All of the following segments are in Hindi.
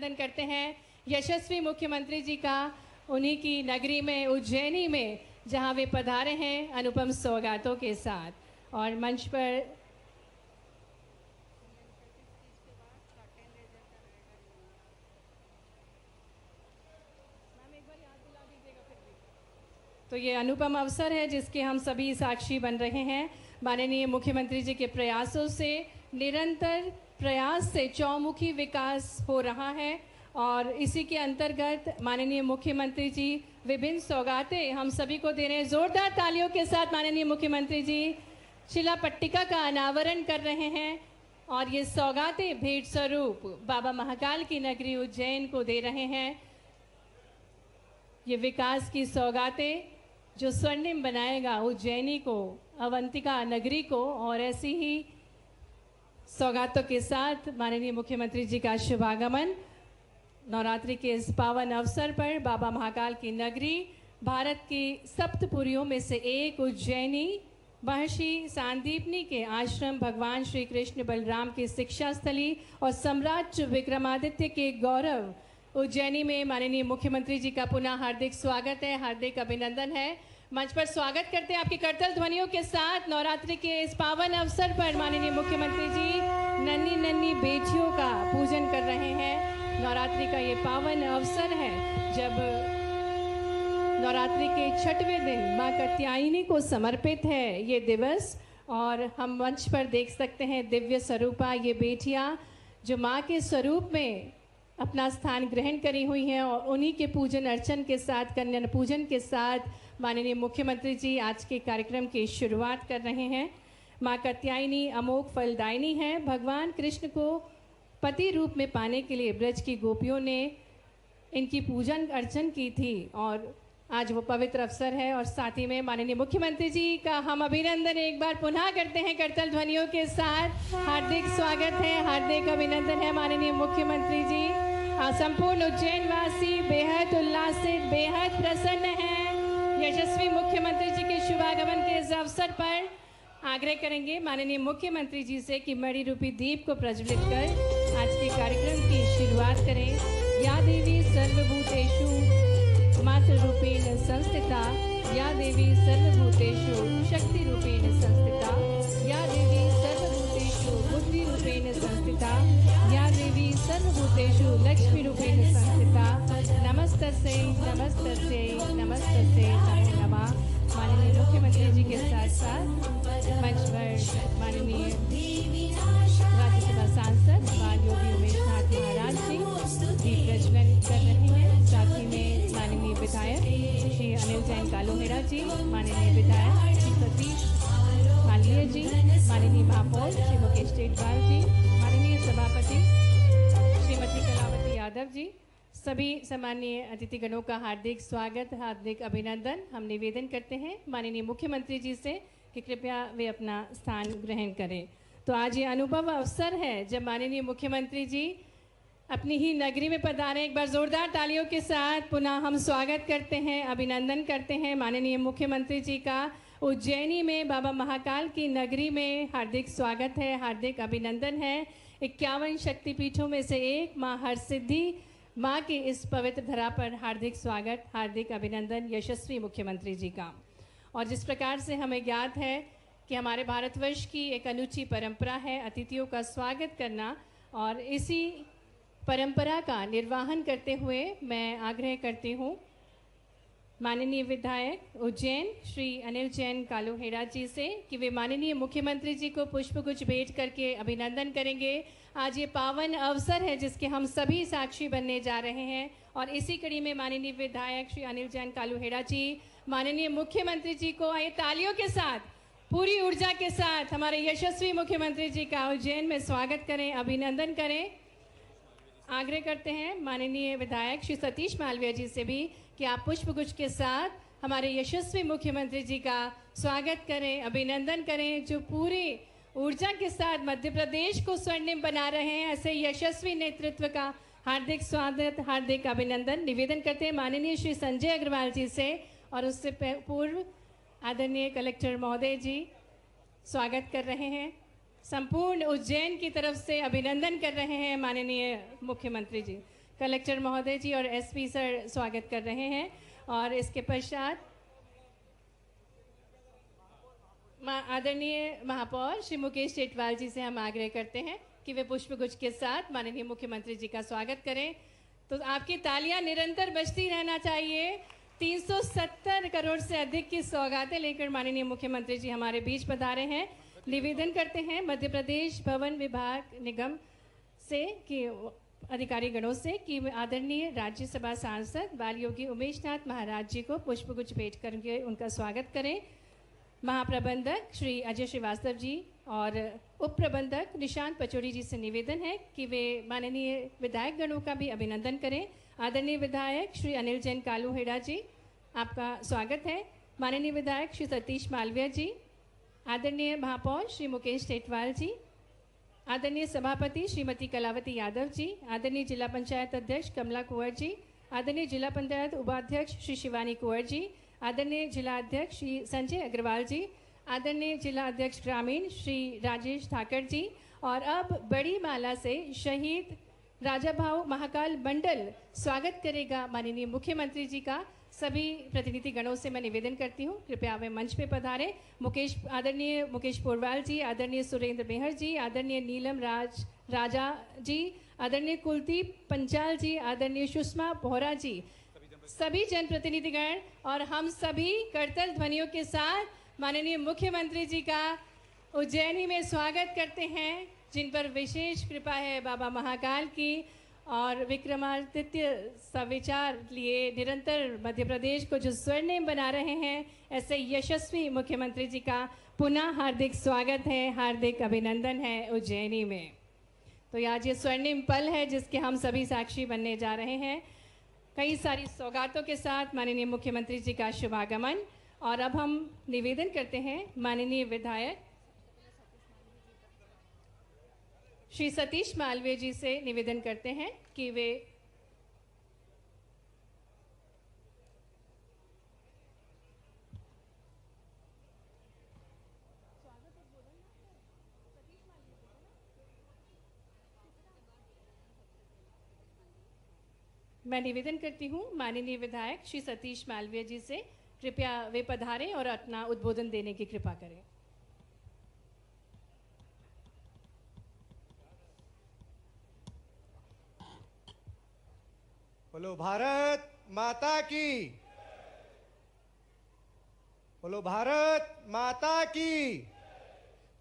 अभिनंदन करते हैं यशस्वी मुख्यमंत्री जी का, उन्हीं की नगरी में उज्जैनी में जहां वे पधारे हैं अनुपम सौगातों के साथ। और मंच पर तो ये अनुपम अवसर है जिसके हम सभी साक्षी बन रहे हैं। माननीय मुख्यमंत्री जी के प्रयासों से, निरंतर प्रयास से चौमुखी विकास हो रहा है और इसी के अंतर्गत माननीय मुख्यमंत्री जी विभिन्न सौगातें हम सभी को दे रहे हैं। जोरदार तालियों के साथ माननीय मुख्यमंत्री जी शिला पट्टिका का अनावरण कर रहे हैं और ये सौगातें भेंट स्वरूप बाबा महाकाल की नगरी उज्जैन को दे रहे हैं। ये विकास की सौगातें जो स्वर्णिम बनाएगा उज्जैनी को, अवंतिका नगरी को। और ऐसी ही सौगातों के साथ माननीय मुख्यमंत्री जी का शुभागमन नवरात्रि के इस पावन अवसर पर बाबा महाकाल की नगरी, भारत की सप्तपुरियों में से एक उज्जैनी, महर्षि सांदीपनी के आश्रम, भगवान श्री कृष्ण बलराम की शिक्षा स्थली और सम्राट विक्रमादित्य के गौरव उज्जैनी में माननीय मुख्यमंत्री जी का पुनः हार्दिक स्वागत है, हार्दिक अभिनंदन है। मंच पर स्वागत करते हैं आपकी करतल ध्वनियों के साथ। नवरात्रि के इस पावन अवसर पर माननीय मुख्यमंत्री जी नन्ही नन्ही बेटियों का पूजन कर रहे हैं। नवरात्रि का ये पावन अवसर है जब नवरात्रि के 6वें दिन माँ कात्यायनी को समर्पित है ये दिवस। और हम मंच पर देख सकते हैं दिव्य स्वरूपा ये बेटियाँ जो माँ के स्वरूप में अपना स्थान ग्रहण करी हुई हैं और उन्हीं के पूजन अर्चन के साथ, कन्या पूजन के साथ माननीय मुख्यमंत्री जी आज के कार्यक्रम की शुरुआत कर रहे हैं। माँ कात्यायनी अमोघ फलदायिनी है। भगवान कृष्ण को पति रूप में पाने के लिए ब्रज की गोपियों ने इनकी पूजन अर्चन की थी और आज वो पवित्र अवसर है। और साथ ही में माननीय मुख्यमंत्री जी का हम अभिनंदन एक बार पुनः करते हैं करतल ध्वनियों के साथ। हार्दिक स्वागत है, हार्दिक अभिनंदन है माननीय मुख्यमंत्री जी। संपूर्ण उज्जैन वासी बेहद उल्लासित, बेहद प्रसन्न हैं यशस्वी मुख्यमंत्री जी के शुभागमन के इस अवसर पर। आग्रह करेंगे माननीय मुख्यमंत्री जी से कि मणि रूपी दीप को प्रज्वलित कर आज के कार्यक्रम की शुरुआत करें। या देवी सर्वभूतेषु मात्र रूपेण संस्थिता, या देवी सर्वभूतेषु शक्ति रूपेण संस्थिता, या देवी सर्वभूतेषु बुद्धि रूपेण संस्थिता, या देवी सर्वभूतेषु लक्ष्मी रूपेण संस्थिता। नमस्तस्यै नमस्तस्यै नमस्तस्यै नमो नमः। माननीय मुख्यमंत्री जी के साथ साथ मंच पर माननीय राज्यसभा सांसद बाल योगी उमेश नाथ महाराज जी दीप प्रज्वलन कर रहे हैं। साथ ही में माननीय विधायक श्री अनिल जैन कालोहेरा जी, माननीय विधायक श्री सतीश मालवीय जी, माननीय महापौर श्री मुकेश टेटवाल जी, माननीय सभापति श्रीमती कलावती यादव जी, सभी सम्मानीय अतिथिगणों का हार्दिक स्वागत, हार्दिक अभिनंदन। हम निवेदन करते हैं माननीय मुख्यमंत्री जी से कि कृपया वे अपना स्थान ग्रहण करें। तो आज ये अनुभव अवसर है जब माननीय मुख्यमंत्री जी अपनी ही नगरी में पधारे। एक बार जोरदार तालियों के साथ पुनः हम स्वागत करते हैं, अभिनंदन करते हैं माननीय मुख्यमंत्री जी का। उज्जैनी में बाबा महाकाल की नगरी में हार्दिक स्वागत है, हार्दिक अभिनंदन है। 51 शक्तिपीठों में से एक माँ हरसिद्धि माँ की इस पवित्र धरा पर हार्दिक स्वागत, हार्दिक अभिनंदन यशस्वी मुख्यमंत्री जी का। और जिस प्रकार से हमें ज्ञात है कि हमारे भारतवर्ष की एक अनूठी परंपरा है अतिथियों का स्वागत करना, और इसी परंपरा का निर्वहन करते हुए मैं आग्रह करती हूँ माननीय विधायक उज्जैन श्री अनिल जैन कालोहेरा जी से कि वे माननीय मुख्यमंत्री जी को पुष्पगुच्छ भेंट करके अभिनंदन करेंगे। आज ये पावन अवसर है जिसके हम सभी साक्षी बनने जा रहे हैं। और इसी कड़ी में माननीय विधायक श्री अनिल जैन कालोहेरा जी माननीय मुख्यमंत्री जी को आइए तालियों के साथ, पूरी ऊर्जा के साथ हमारे यशस्वी मुख्यमंत्री जी का उज्जैन में स्वागत करें, अभिनंदन करें। आग्रह करते हैं माननीय विधायक श्री सतीश मालवीय जी से भी कि आप पुष्पगुच्छ के साथ हमारे यशस्वी मुख्यमंत्री जी का स्वागत करें, अभिनंदन करें, जो पूरी ऊर्जा के साथ मध्य प्रदेश को स्वर्णिम बना रहे हैं। ऐसे यशस्वी नेतृत्व का हार्दिक स्वागत, हार्दिक अभिनंदन निवेदन करते हैं माननीय श्री संजय अग्रवाल जी से। और उससे पूर्व आदरणीय कलेक्टर महोदय जी स्वागत कर रहे हैं। संपूर्ण उज्जैन की तरफ से अभिनंदन कर रहे हैं माननीय मुख्यमंत्री जी। कलेक्टर महोदय जी और एसपी सर स्वागत कर रहे हैं। और इसके पश्चात आदरणीय महापौर श्री मुकेश टेटवाल जी से हम आग्रह करते हैं कि वे पुष्पगुच्छ के साथ माननीय मुख्यमंत्री जी का स्वागत करें। तो आपकी तालियां निरंतर बजती रहना चाहिए। 370 करोड़ से अधिक की सौगातें लेकर माननीय मुख्यमंत्री जी हमारे बीच पधारे हैं। निवेदन करते हैं मध्य प्रदेश भवन विभाग निगम से कि अधिकारी गणों से कि आदरणीय राज्यसभा सांसद बाल योगी उमेश नाथ महाराज जी को पुष्पगुच्छ भेंट करके उनका स्वागत करें। महाप्रबंधक श्री अजय श्रीवास्तव जी और उप प्रबंधक निशांत पचौड़ी जी से निवेदन है कि वे माननीय विधायक गणों का भी अभिनंदन करें। आदरणीय विधायक श्री अनिल जैन कालूहेड़ा जी, आपका स्वागत है। माननीय विधायक श्री सतीश मालविया जी, आदरणीय महापौर श्री मुकेश टेटवाल जी, आदरणीय सभापति श्रीमती कलावती यादव जी, आदरणीय जिला पंचायत अध्यक्ष कमला कुंवर जी, आदरणीय जिला पंचायत उपाध्यक्ष श्री शिवानी कुंवर जी, आदरणीय जिला अध्यक्ष श्री संजय अग्रवाल जी, आदरणीय जिला अध्यक्ष ग्रामीण श्री राजेश ठाकर जी, और अब बड़ी माला से शहीद राजा भाव महाकाल मंडल स्वागत करेगा माननीय मुख्यमंत्री जी का। सभी प्रतिनिधि गणों से मैं निवेदन करती हूँ कृपया वे मंच पे पधारें। आदरणीय मुकेश पोरवाल जी, आदरणीय सुरेंद्र मेहर जी, आदरणीय नीलम राजा जी, आदरणीय कुलदीप पंचाल जी, आदरणीय सुषमा बोहरा जी, सभी जनप्रतिनिधिगण और हम सभी करतल ध्वनियों के साथ माननीय मुख्यमंत्री जी का उज्जैनी में स्वागत करते हैं, जिन पर विशेष कृपा है बाबा महाकाल की और विक्रमादित्य सविचार लिए निरंतर मध्य प्रदेश को जो स्वर्णिम बना रहे हैं, ऐसे यशस्वी मुख्यमंत्री जी का पुनः हार्दिक स्वागत है, हार्दिक अभिनंदन है उज्जैनी में। तो आज ये स्वर्णिम पल है जिसके हम सभी साक्षी बनने जा रहे हैं। कई सारी सौगातों के साथ माननीय मुख्यमंत्री जी का शुभागमन। और अब हम निवेदन करते हैं माननीय विधायक श्री सतीश मालवीय जी से निवेदन करते हैं कि वे मैं निवेदन करती हूं माननीय विधायक श्री सतीश मालवीय जी से कृपया वे पधारें और अपना उद्बोधन देने की कृपा करें। बोलो भारत माता की, बोलो भारत माता की।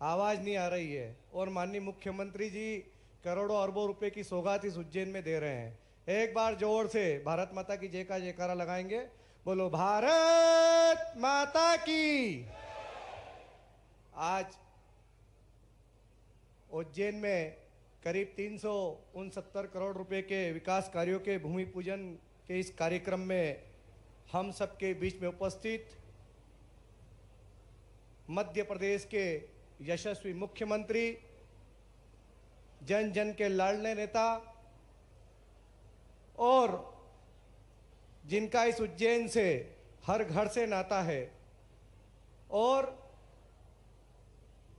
आवाज नहीं आ रही है और माननीय मुख्यमंत्री जी करोड़ों अरबों रुपए की सौगात इस उज्जैन में दे रहे हैं। एक बार जोर से भारत माता की जय का जयकारा लगाएंगे। बोलो भारत माता की। आज उज्जैन में करीब 369 करोड़ रुपए के विकास कार्यों के भूमि पूजन के इस कार्यक्रम में हम सबके बीच में उपस्थित मध्य प्रदेश के यशस्वी मुख्यमंत्री, जन जन के लाडले नेता और जिनका इस उज्जैन से हर घर से नाता है और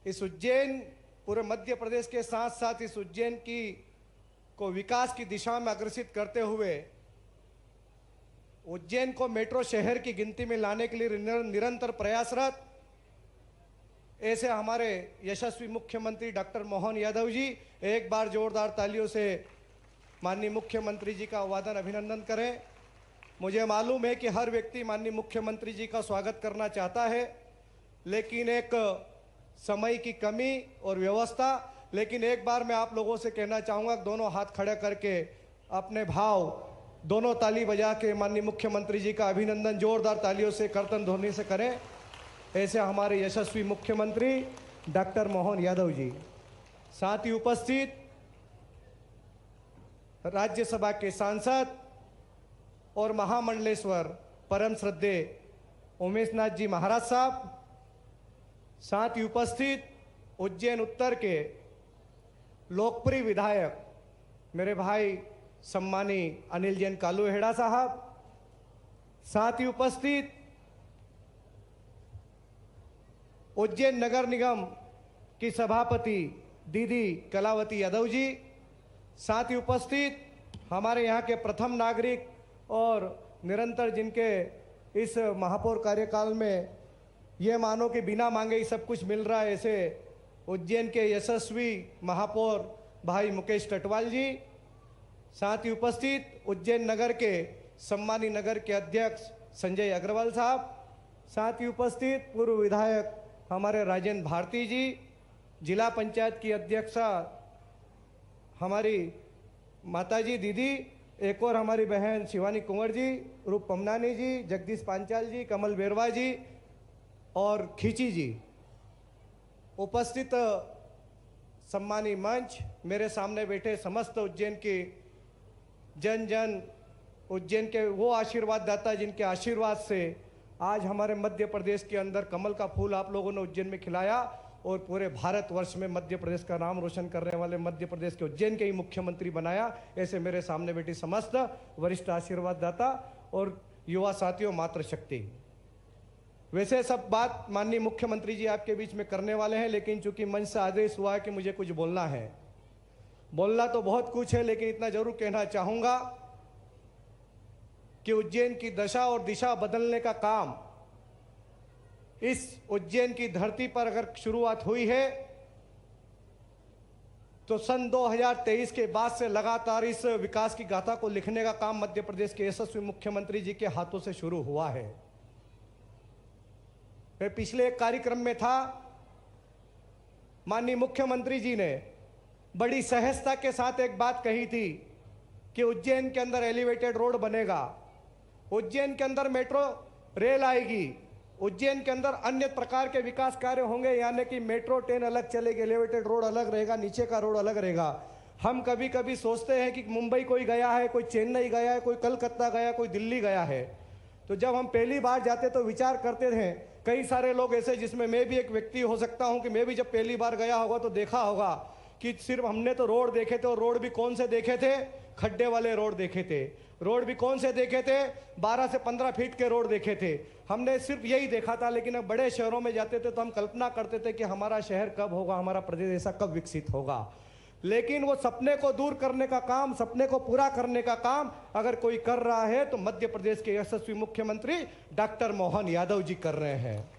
इस उज्जैन पूरे मध्य प्रदेश के साथ साथ इस उज्जैन को विकास की दिशा में अग्रसित करते हुए उज्जैन को मेट्रो शहर की गिनती में लाने के लिए निरंतर प्रयासरत ऐसे हमारे यशस्वी मुख्यमंत्री डॉक्टर मोहन यादव जी, एक बार जोरदार तालियों से माननीय मुख्यमंत्री जी का वादन अभिनंदन करें। मुझे मालूम है कि हर व्यक्ति माननीय मुख्यमंत्री जी का स्वागत करना चाहता है, लेकिन एक समय की कमी और व्यवस्था। लेकिन एक बार मैं आप लोगों से कहना चाहूँगा, दोनों हाथ खड़े करके अपने भाव दोनों ताली बजा के माननीय मुख्यमंत्री जी का अभिनंदन जोरदार तालियों से कर्तन ध्वनि से करें। ऐसे हमारे यशस्वी मुख्यमंत्री डॉक्टर मोहन यादव जी। साथ ही उपस्थित राज्यसभा के सांसद और महामंडलेश्वर परम श्रद्धेय उमेश नाथ जी महाराज साहब, साथ ही उपस्थित उज्जैन उत्तर के लोकप्रिय विधायक मेरे भाई सम्मानी अनिल जैन कालूहेड़ा साहब, साथ ही उपस्थित उज्जैन नगर निगम की सभापति दीदी कलावती यादव जी, साथ ही उपस्थित हमारे यहाँ के प्रथम नागरिक और निरंतर जिनके इस महापौर कार्यकाल में ये मानो कि बिना मांगे ही सब कुछ मिल रहा है, ऐसे उज्जैन के यशस्वी महापौर भाई मुकेश टटवाल जी, साथ ही उपस्थित उज्जैन नगर के सम्मानी नगर के अध्यक्ष संजय अग्रवाल साहब, साथ ही उपस्थित पूर्व विधायक हमारे राजेंद्र भारती जी, जिला पंचायत की अध्यक्षा हमारी माताजी दीदी, एक और हमारी बहन शिवानी कुंवर जी, रूप पमनानी जी, जगदीश पांचाल जी, कमल बेरवा जी और खींची जी, उपस्थित सम्मानी मंच, मेरे सामने बैठे समस्त उज्जैन की जन जन, उज्जैन के वो आशीर्वाद दाता जिनके आशीर्वाद से आज हमारे मध्य प्रदेश के अंदर कमल का फूल आप लोगों ने उज्जैन में खिलाया और पूरे भारतवर्ष में मध्य प्रदेश का नाम रोशन करने वाले मध्य प्रदेश के उज्जैन के ही मुख्यमंत्री बनाया। ऐसे मेरे सामने बैठी समस्त वरिष्ठ आशीर्वाद दाता और युवा साथियों, मातृशक्ति। वैसे सब बात माननीय मुख्यमंत्री जी आपके बीच में करने वाले हैं, लेकिन चूंकि मंच से आदेश हुआ है कि मुझे कुछ बोलना है, बोलना तो बहुत कुछ है, लेकिन इतना जरूर कहना चाहूंगा कि उज्जैन की दशा और दिशा बदलने का काम इस उज्जैन की धरती पर अगर शुरुआत हुई है तो सन 2023 के बाद से लगातार इस विकास की गाथा को लिखने का काम मध्य प्रदेश के यशस्वी मुख्यमंत्री जी के हाथों से शुरू हुआ है। मैं पिछले एक कार्यक्रम में था, माननीय मुख्यमंत्री जी ने बड़ी सहजता के साथ एक बात कही थी कि उज्जैन के अंदर एलिवेटेड रोड बनेगा, उज्जैन के अंदर मेट्रो रेल आएगी, उज्जैन के अंदर अन्य प्रकार के विकास कार्य होंगे, यानी कि मेट्रो ट्रेन अलग चलेगी, एलिवेटेड रोड अलग रहेगा, नीचे का रोड अलग रहेगा। हम कभी कभी सोचते हैं कि मुंबई कोई गया है, कोई चेन्नई गया है, कोई कलकत्ता गया, कोई दिल्ली गया है, तो जब हम पहली बार जाते तो विचार करते थे, कई सारे लोग ऐसे जिसमें मैं भी एक व्यक्ति हो सकता हूं कि मैं भी जब पहली बार गया होगा तो देखा होगा कि सिर्फ हमने तो रोड देखे थे, और रोड भी कौन से देखे थे, खड्डे वाले रोड देखे थे। रोड भी कौन से देखे थे, 12 से 15 फीट के रोड देखे थे, हमने सिर्फ यही देखा था। लेकिन अब बड़े शहरों में जाते थे तो हम कल्पना करते थे कि हमारा शहर कब होगा, हमारा प्रदेश ऐसा कब विकसित होगा। लेकिन वो सपने को दूर करने का काम, सपने को पूरा करने का काम अगर कोई कर रहा है तो मध्य प्रदेश के यशस्वी मुख्यमंत्री डॉक्टर मोहन यादव जी कर रहे हैं।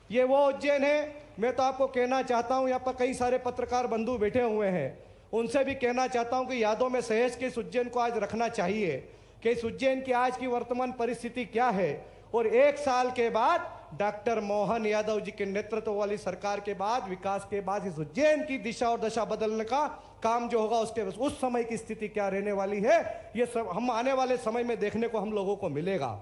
ये वो उज्जैन है। मैं तो आपको कहना चाहता हूं, यहाँ पर कई सारे पत्रकार बंधु बैठे हुए हैं, उनसे भी कहना चाहता हूं कि यादों में सहेज के इस उज्जैन को आज रखना चाहिए कि इस उज्जैन की आज की वर्तमान परिस्थिति क्या है, और एक साल के बाद डॉक्टर मोहन यादव जी के नेतृत्व वाली सरकार के बाद, विकास के बाद इस उज्जैन की दिशा और दशा बदलने का काम जो होगा उसके उस समय की स्थिति क्या रहने वाली है, ये सब हम आने वाले समय में देखने को हम लोगों को मिलेगा।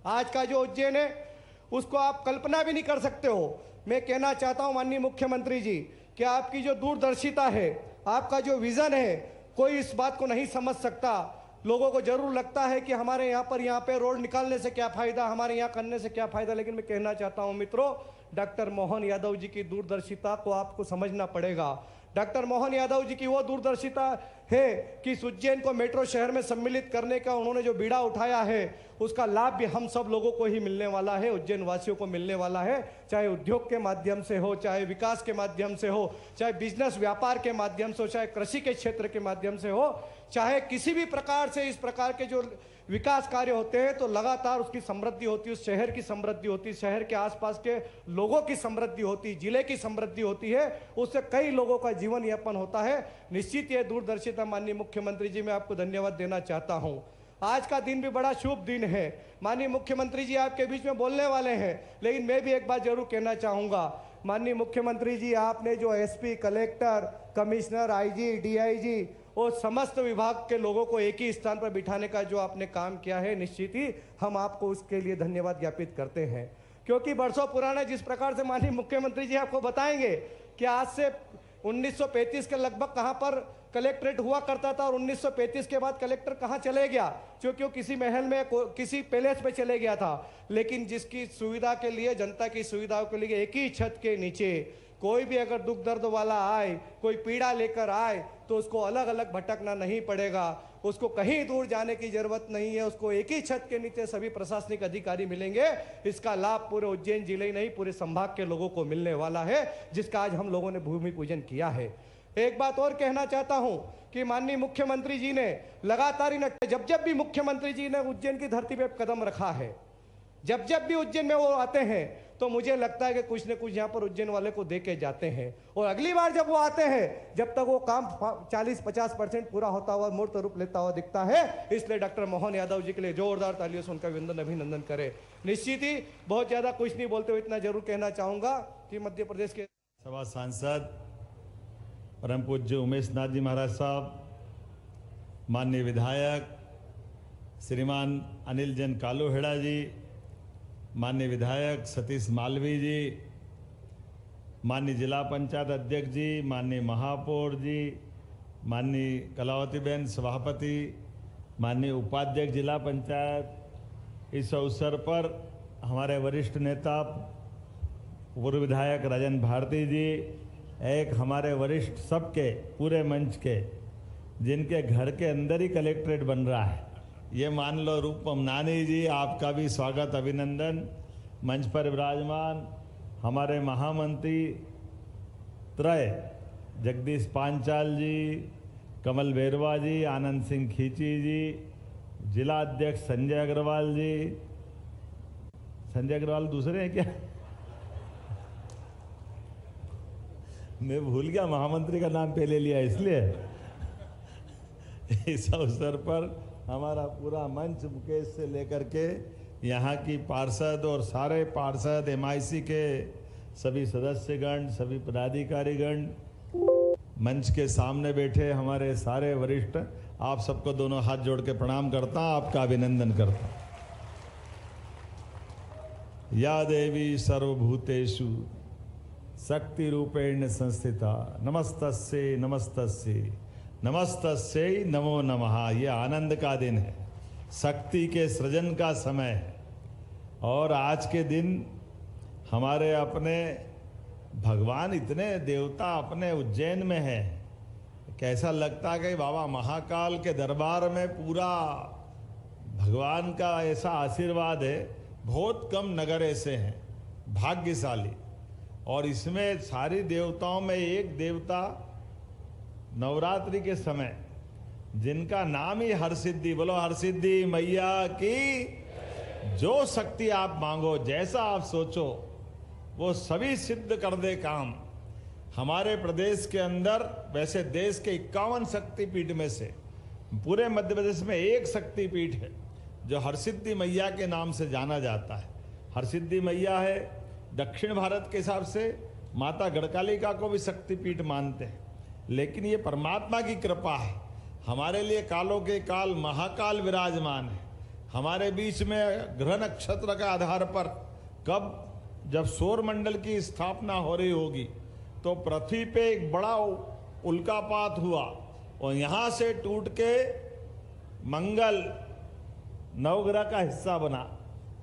आज का जो उज्जैन है उसको आप कल्पना भी नहीं कर सकते हो। मैं कहना चाहता हूं माननीय मुख्यमंत्री जी कि आपकी जो दूरदर्शिता है, आपका जो विजन है, कोई इस बात को नहीं समझ सकता। लोगों को जरूर लगता है कि हमारे यहाँ पे रोड निकालने से क्या फायदा, हमारे यहाँ करने से क्या फायदा, लेकिन मैं कहना चाहता हूं मित्रों, डॉक्टर मोहन यादव जी की दूरदर्शिता को आपको समझना पड़ेगा। डॉक्टर मोहन यादव जी की वो दूरदर्शिता है कि इस उज्जैन को मेट्रो शहर में सम्मिलित करने का उन्होंने जो बीड़ा उठाया है उसका लाभ भी हम सब लोगों को ही मिलने वाला है, उज्जैन वासियों को मिलने वाला है। चाहे उद्योग के माध्यम से हो, चाहे विकास के माध्यम से हो, चाहे बिजनेस व्यापार के माध्यम से हो, चाहे कृषि के क्षेत्र के माध्यम से हो, चाहे किसी भी प्रकार से इस प्रकार के जो विकास कार्य होते हैं तो लगातार उसकी समृद्धि होती है, उस शहर की समृद्धि होती है, शहर के आसपास के लोगों की समृद्धि होती है, जिले की समृद्धि होती है, उससे कई लोगों का जीवन यापन होता है। निश्चित ये दूरदर्शिता माननीय मुख्यमंत्री जी मैं आपको धन्यवाद देना चाहता हूं। आज का दिन भी बड़ा शुभ दिन है। माननीय मुख्यमंत्री जी आपके बीच में बोलने वाले हैं, लेकिन मैं भी एक बात जरूर कहना चाहूंगा। माननीय मुख्यमंत्री जी, आपने जो SP, collector, commissioner, IG, DIG और समस्त विभाग के लोगों को एक ही स्थान पर बिठाने का जो आपने काम किया है, निश्चित ही हम आपको उसके लिए धन्यवाद ज्ञापित करते हैं। क्योंकि बरसों पुराना जिस प्रकार से माननीय मुख्यमंत्री जी आपको बताएंगे कि आज से 1935 के लगभग कहां पर कलेक्ट्रेट हुआ करता था और 1935 के बाद कलेक्टर कहां चले गया, क्योंकि वो किसी महल में किसी पैलेस पे चले गया था। लेकिन जिसकी सुविधा के लिए, जनता की सुविधाओं के लिए एक ही छत के नीचे कोई भी अगर दुख दर्द वाला आए, कोई पीड़ा लेकर आए तो उसको अलग अलग भटकना नहीं पड़ेगा, उसको कहीं दूर जाने की जरूरत नहीं है, उसको एक ही छत के नीचे सभी प्रशासनिक अधिकारी मिलेंगे। इसका लाभ पूरे उज्जैन जिले ही नहीं पूरे संभाग के लोगों को मिलने वाला है, जिसका आज हम लोगों ने भूमि पूजन किया है। एक बात और कहना चाहता हूं कि माननीय मुख्यमंत्री जी ने लगातार जब जब भी मुख्यमंत्री जी ने उज्जैन की धरती पे कदम रखा है, जब जब भी उज्जैन में वो आते हैं तो मुझे लगता है कि कुछ न कुछ यहाँ पर उज्जैन वाले को दे के जाते हैं। और अगली बार जब वो आते हैं, जब तक वो काम 40-50% पूरा होता हुआ मूर्त रूप लेता हुआ दिखता है। इसलिए डॉक्टर मोहन यादव जी के लिए जोरदार तालियों से उनका अभिनंदन करें। निश्चित ही बहुत ज्यादा कुछ नहीं बोलते हुए इतना जरूर कहना चाहूंगा कि मध्य प्रदेश के सभा सांसद परम पूज्य उमेश नाथ जी महाराज साहब, माननीय विधायक श्रीमान अनिल जैन कालोहेड़ा जी, माननीय विधायक सतीश मालवी जी, माननीय जिला पंचायत अध्यक्ष जी, माननीय महापौर जी, माननीय कलावती बहन सभापति, माननीय उपाध्यक्ष जिला पंचायत, इस अवसर पर हमारे वरिष्ठ नेता पूर्व विधायक राजन भारती जी, एक हमारे वरिष्ठ सबके पूरे मंच के जिनके घर के अंदर ही कलेक्ट्रेट बन रहा है, ये मान लो रूपम नानी जी, आपका भी स्वागत अभिनंदन। मंच पर विराजमान हमारे महामंत्री त्रय जगदीश पांचाल जी, कमल बेरवा जी, आनंद सिंह खींची जी, जिला अध्यक्ष संजय अग्रवाल जी, संजय अग्रवाल दूसरे हैं क्या? मैं भूल गया, महामंत्री का नाम पहले लिया इसलिए। इस अवसर पर हमारा पूरा मंच मुकेश से लेकर के यहाँ की पार्षद और सारे पार्षद, MIC के सभी सदस्यगण, सभी पदाधिकारीगण, मंच के सामने बैठे हमारे सारे वरिष्ठ, आप सबको दोनों हाथ जोड़ के प्रणाम करता हूँ, आपका अभिनंदन करता हूँ। या देवी सर्वभूतेषु शक्ति रूपेण संस्थिता नमस्तस्यै नमस्तस्यै नमस्तस्यै नमो नमः। ये आनंद का दिन है, शक्ति के सृजन का समय है। और आज के दिन हमारे अपने भगवान, इतने देवता अपने उज्जैन में है, कैसा लगता है कि बाबा महाकाल के दरबार में पूरा भगवान का ऐसा आशीर्वाद है। बहुत कम नगर ऐसे हैं भाग्यशाली, और इसमें सारी देवताओं में एक देवता नवरात्रि के समय जिनका नाम ही हरसिद्धि, बोलो हरसिद्धि मैया की। जो शक्ति आप मांगो, जैसा आप सोचो, वो सभी सिद्ध कर दे काम। हमारे प्रदेश के अंदर, वैसे देश के 51 शक्तिपीठ में से पूरे मध्य प्रदेश में एक शक्तिपीठ है जो हरसिद्धि मैया के नाम से जाना जाता है। हरसिद्धि मैया है, दक्षिण भारत के हिसाब से माता गढ़कालिका को भी शक्तिपीठ मानते हैं, लेकिन ये परमात्मा की कृपा है। हमारे लिए कालों के काल महाकाल विराजमान है। हमारे बीच में ग्रह नक्षत्र का आधार पर कब जब सौर मंडल की स्थापना हो रही होगी तो पृथ्वी पे एक बड़ा उल्कापात हुआ और यहाँ से टूट के मंगल नवग्रह का हिस्सा बना,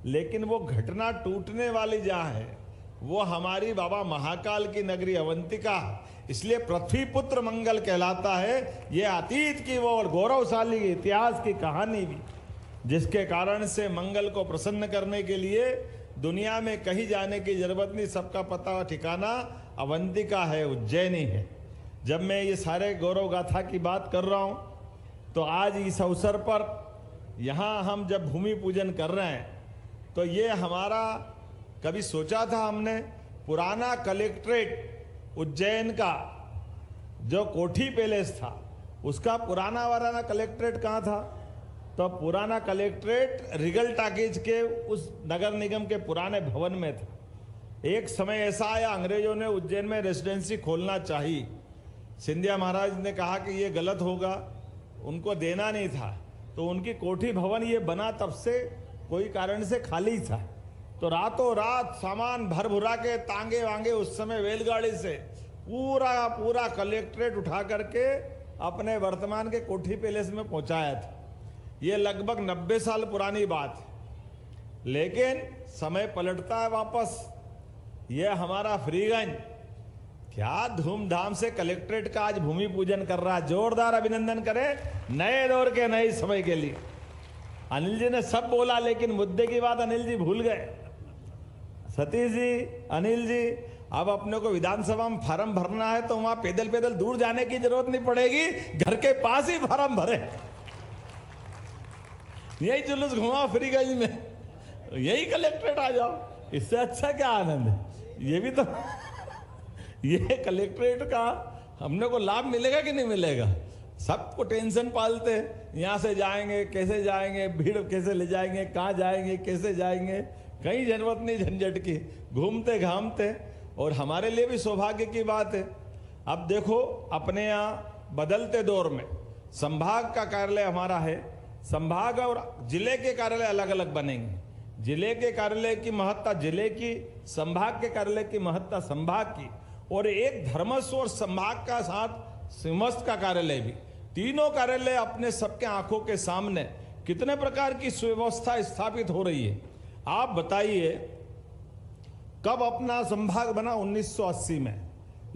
लेकिन वो घटना टूटने वाली जहाँ है वो हमारी बाबा महाकाल की नगरी अवंतिका, इसलिए पृथ्वी पुत्र मंगल कहलाता है। ये अतीत की वो और गौरवशाली इतिहास की कहानी भी, जिसके कारण से मंगल को प्रसन्न करने के लिए दुनिया में कहीं जाने की जरूरत नहीं, सबका पता ठिकाना अवंतिका है, उज्जैनी है। जब मैं ये सारे गौरव गाथा की बात कर रहा हूँ तो आज इस अवसर पर यहाँ हम जब भूमि पूजन कर रहे हैं तो ये हमारा, कभी सोचा था हमने, पुराना कलेक्ट्रेट उज्जैन का जो कोठी पैलेस था उसका पुराना वाराना कलेक्ट्रेट कहाँ था? तो पुराना कलेक्ट्रेट रिगल टाकीज के उस नगर निगम के पुराने भवन में था। एक समय ऐसा आया, अंग्रेजों ने उज्जैन में रेसिडेंसी खोलना चाहिए। सिंधिया महाराज ने कहा कि ये गलत होगा, उनको देना नहीं था, तो उनकी कोठी भवन ये बना तब से कोई कारण से खाली था। तो रातों रात सामान भर भुरा के तांगे वांगे उस समय रेलगाड़ी से पूरा कलेक्ट्रेट उठा करके अपने वर्तमान के कोठी पैलेस में पहुंचाया था। ये लगभग 90 साल पुरानी बात है, लेकिन समय पलटता है वापस। ये हमारा फ्रीगंज क्या धूमधाम से कलेक्ट्रेट का आज भूमि पूजन कर रहा है। जोरदार अभिनंदन करें नए दौर के नए समय के लिए। अनिल जी ने सब बोला, लेकिन मुद्दे की बात अनिल जी भूल गए। सतीश जी, अनिल जी, अब अपने को विधानसभा में फार्म भरना है तो वहां पैदल पैदल दूर जाने की जरूरत नहीं पड़ेगी, घर के पास ही फार्म भरे, यही जुलूस घुमाओ फ्रीगंज में, यही कलेक्ट्रेट आ जाओ, इससे अच्छा क्या आनंद है। ये भी तो ये कलेक्ट्रेट का हमने को लाभ मिलेगा कि नहीं मिलेगा। सबको टेंशन पालते, यहाँ से जाएंगे कैसे जाएंगे, भीड़ कैसे ले जाएंगे, कहाँ जाएंगे कैसे जाएंगे, कहीं जरूरत नहीं झंझट की, घूमते घामते। और हमारे लिए भी सौभाग्य की बात है। अब देखो अपने यहाँ बदलते दौर में संभाग का कार्यालय हमारा है, संभाग और जिले के कार्यालय अलग अलग बनेंगे। जिले के कार्यालय की महत्ता जिले की, संभाग के कार्यालय की महत्ता संभाग की, और एक धर्मस्व और संभाग का साथ सिंहस्थ का कार्यालय भी। तीनों कार्यालय अपने सबके आंखों के सामने कितने प्रकार की सुव्यवस्था स्थापित हो रही है। आप बताइए कब अपना संभाग बना? 1980 में।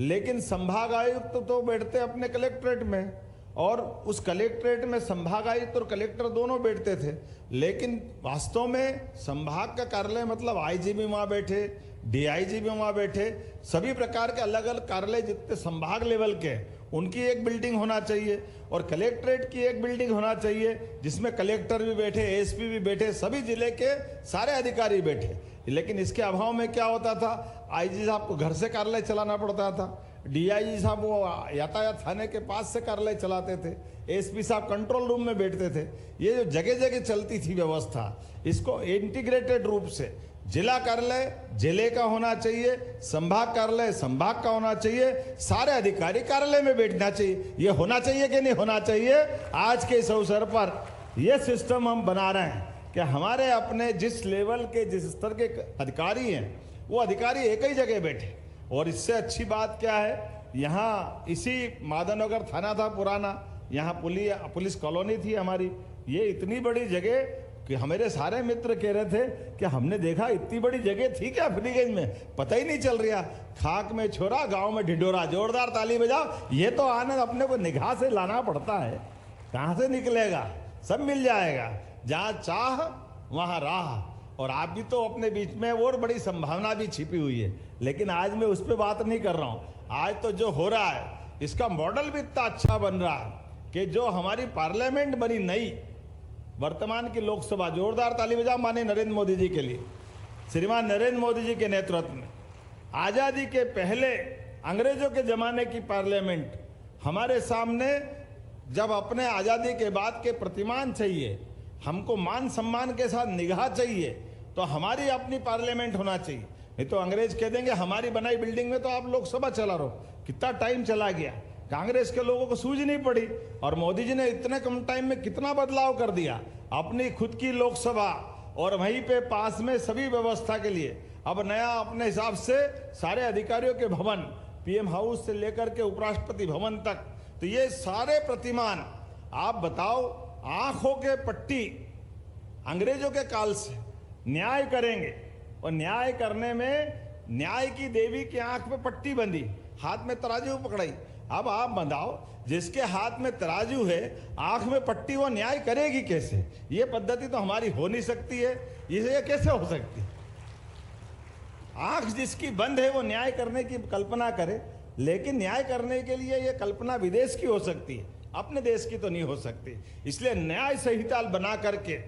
लेकिन संभाग आयुक्त तो बैठते अपने कलेक्ट्रेट में, और उस कलेक्ट्रेट में संभाग आयुक्त और कलेक्टर दोनों बैठते थे। लेकिन वास्तव में संभाग का कार्यालय मतलब आईजी भी वहां बैठे, डीआईजी भी वहां बैठे, सभी प्रकार के अलग अलग कार्यालय जितने संभाग लेवल के उनकी एक बिल्डिंग होना चाहिए, और कलेक्ट्रेट की एक बिल्डिंग होना चाहिए जिसमें कलेक्टर भी बैठे, एसपी भी बैठे, सभी जिले के सारे अधिकारी बैठे। लेकिन इसके अभाव में क्या होता था, आईजी साहब को घर से कार्यालय चलाना पड़ता था, डीआईजी साहब वो यातायात थाने के पास से कार्यालय चलाते थे, एसपी साहब कंट्रोल रूम में बैठते थे। ये जो जगह जगह चलती थी व्यवस्था, इसको इंटीग्रेटेड रूप से जिला कार्यालय जिले का होना चाहिए, संभाग कार्यालय संभाग का होना चाहिए, सारे अधिकारी कार्यालय में बैठना चाहिए। ये होना चाहिए कि नहीं होना चाहिए? आज के इस अवसर पर यह सिस्टम हम बना रहे हैं कि हमारे अपने जिस लेवल के जिस स्तर के अधिकारी हैं वो अधिकारी एक ही जगह बैठे। और इससे अच्छी बात क्या है, यहाँ इसी माधवनगर थाना था पुराना, यहाँ पुलिस कॉलोनी थी हमारी, ये इतनी बड़ी जगह कि हमारे सारे मित्र कह रहे थे कि हमने देखा इतनी बड़ी जगह थी क्या फ्रीगंज में, पता ही नहीं चल रहा। खाक में छोरा गांव में ढिढोरा, जोरदार ताली बजाओ। ये तो आनंद अपने को निगाह से लाना पड़ता है, कहाँ से निकलेगा? सब मिल जाएगा, जहाँ चाह वहाँ राह। और आप भी तो अपने बीच में और बड़ी संभावना भी छिपी हुई है, लेकिन आज मैं उस पर बात नहीं कर रहा हूँ। आज तो जो हो रहा है इसका मॉडल भी इतना अच्छा बन रहा है कि जो हमारी पार्लियामेंट बनी नई, वर्तमान की लोकसभा, जोरदार ताली बजाओ माननीय नरेंद्र मोदी जी के लिए, श्रीमान नरेंद्र मोदी जी के नेतृत्व में। आज़ादी के पहले अंग्रेजों के जमाने की पार्लियामेंट हमारे सामने, जब अपने आज़ादी के बाद के प्रतिमान चाहिए, हमको मान सम्मान के साथ निगाह चाहिए, तो हमारी अपनी पार्लियामेंट होना चाहिए। नहीं तो अंग्रेज कह देंगे हमारी बनाई बिल्डिंग में तो आप लोकसभा चला रहो। कितना टाइम चला गया, कांग्रेस के लोगों को सूझ नहीं पड़ी, और मोदी जी ने इतने कम टाइम में कितना बदलाव कर दिया। अपनी खुद की लोकसभा और वहीं पे पास में सभी व्यवस्था के लिए अब नया अपने हिसाब से सारे अधिकारियों के भवन, पीएम हाउस से लेकर के उपराष्ट्रपति भवन तक, तो ये सारे प्रतिमान आप बताओ, आंखों के पट्टी अंग्रेजों के काल से न्याय करेंगे, और न्याय करने में न्याय की देवी की आंख में पट्टी बंधी, हाथ में तराजू पकड़ाई। अब आप बताओ, जिसके हाथ में तराजू है, आंख में पट्टी, वो न्याय करेगी कैसे? ये पद्धति तो हमारी हो नहीं सकती है, ये कैसे हो सकती है? आंख जिसकी बंद है वो न्याय करने की कल्पना करे, लेकिन न्याय करने के लिए ये कल्पना विदेश की हो सकती है, अपने देश की तो नहीं हो सकती। इसलिए न्याय संहिता बना करके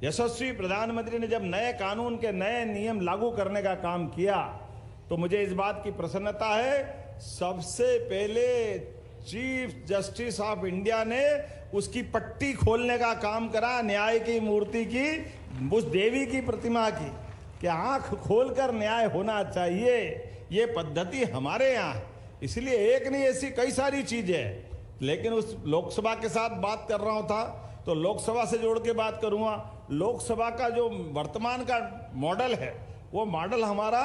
यशस्वी प्रधानमंत्री ने जब नए कानून के नए नियम लागू करने का काम किया, तो मुझे इस बात की प्रसन्नता है, सबसे पहले चीफ जस्टिस ऑफ इंडिया ने उसकी पट्टी खोलने का काम करा, न्याय की मूर्ति की, उस देवी की प्रतिमा की, कि आंख खोलकर न्याय होना चाहिए। ये पद्धति हमारे यहाँ, इसलिए एक नहीं ऐसी कई सारी चीजें हैं। लेकिन उस लोकसभा के साथ बात कर रहा था, तो लोकसभा से जोड़ के बात करूंगा। लोकसभा का जो वर्तमान का मॉडल है, वो मॉडल हमारा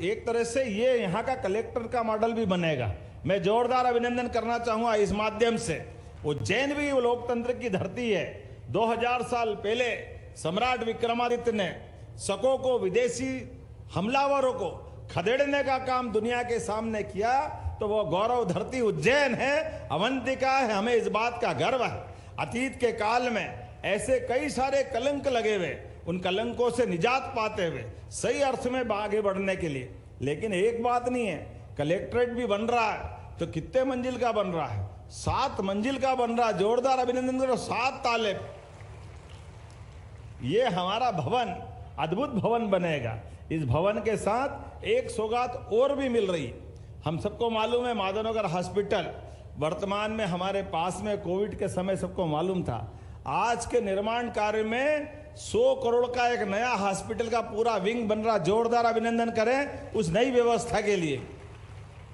एक तरह से ये यहाँ का कलेक्टर का मॉडल भी बनेगा। मैं जोरदार अभिनंदन करना चाहूंगा इस माध्यम से। उज्जैन भी लोकतंत्र की धरती है। 2000 साल पहले सम्राट विक्रमादित्य ने शकों को, विदेशी हमलावरों को खदेड़ने का काम दुनिया के सामने किया, तो वो गौरव धरती उज्जैन है, अवंतिका है। हमें इस बात का गर्व है। अतीत के काल में ऐसे कई सारे कलंक लगे हुए, उन कलंकों से निजात पाते हुए सही अर्थ में आगे बढ़ने के लिए लेकिन एक बात नहीं है, कलेक्ट्रेट भी बन रहा है तो कितने मंजिल का बन रहा है? 7 मंजिल का बन रहा है। जोरदार अभिनंदन करो, 7 ताले। ये हमारा भवन अद्भुत भवन बनेगा। इस भवन के साथ एक सौगात और भी मिल रही है। हम सबको मालूम है माधवनगर हॉस्पिटल वर्तमान में हमारे पास में, कोविड के समय सबको मालूम था। आज के निर्माण कार्य में 100 करोड़ का एक नया हॉस्पिटल का पूरा विंग बन रहा। जोरदार अभिनंदन करें उस नई व्यवस्था के लिए।